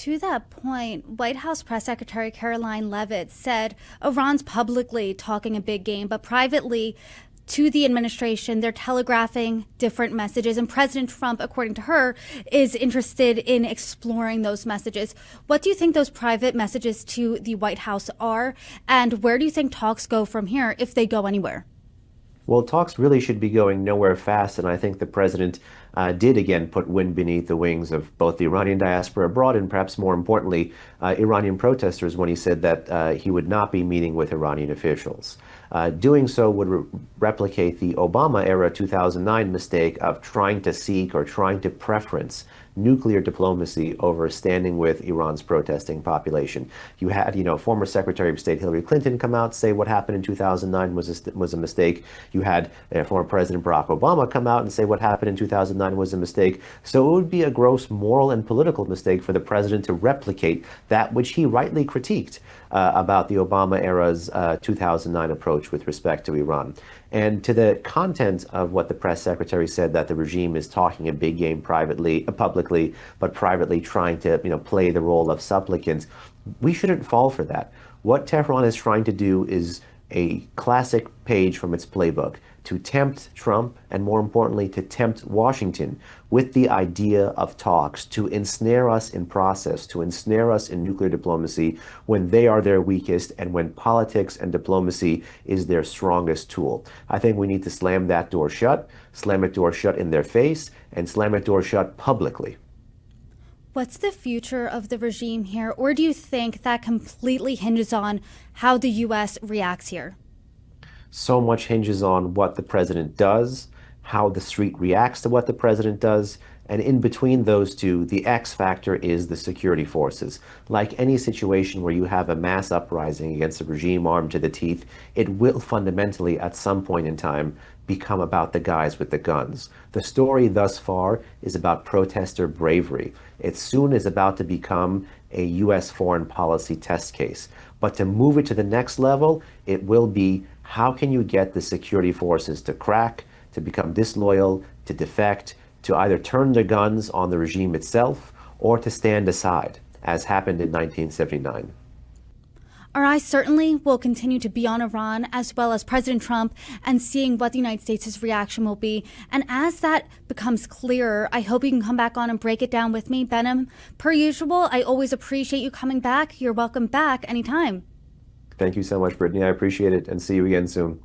To that point, White House Press Secretary Caroline Leavitt said Iran's publicly talking a big game, but privately to the administration, they're telegraphing different messages. And President Trump, according to her, is interested in exploring those messages. What do you think those private messages to the White House are? And where do you think talks go from here, if they go anywhere? Well, talks really should be going nowhere fast, and I think the president did again put wind beneath the wings of both the Iranian diaspora abroad and perhaps more importantly, Iranian protesters when he said that he would not be meeting with Iranian officials. Doing so would replicate the Obama era 2009 mistake of trying to seek or trying to preference nuclear diplomacy over standing with Iran's protesting population. You had, former Secretary of State Hillary Clinton come out, say what happened in 2009 was a mistake. You had former President Barack Obama come out and say what happened in 2009 was a mistake. So it would be a gross moral and political mistake for the president to replicate that which he rightly critiqued about the Obama era's 2009 approach with respect to Iran. And to the content of what the press secretary said, that the regime is talking a big game publicly, but privately trying to, play the role of supplicant, we shouldn't fall for that. What Tehran is trying to do is a classic page from its playbook: to tempt Trump and, more importantly, to tempt Washington with the idea of talks, to ensnare us in process, to ensnare us in nuclear diplomacy when they are their weakest and when politics and diplomacy is their strongest tool. I think we need to slam that door shut, slam it door shut in their face, and slam it door shut publicly. What's the future of the regime here, or do you think that completely hinges on how the U.S. reacts here? So much hinges on what the president does, how the street reacts to what the president does, and in between those two, the X factor is the security forces. Like any situation where you have a mass uprising against a regime armed to the teeth, it will fundamentally, at some point in time, become about the guys with the guns. The story thus far is about protester bravery. It soon is about to become a U.S. foreign policy test case. But to move it to the next level, it will be, how can you get the security forces to crack, to become disloyal, to defect, to either turn their guns on the regime itself or to stand aside, as happened in 1979. Our eyes certainly will continue to be on Iran, as well as President Trump, and seeing what the United States' reaction will be. And as that becomes clearer, I hope you can come back on and break it down with me. Behnam, per usual, I always appreciate you coming back. You're welcome back anytime. Thank you so much, Brittany. I appreciate it, and see you again soon.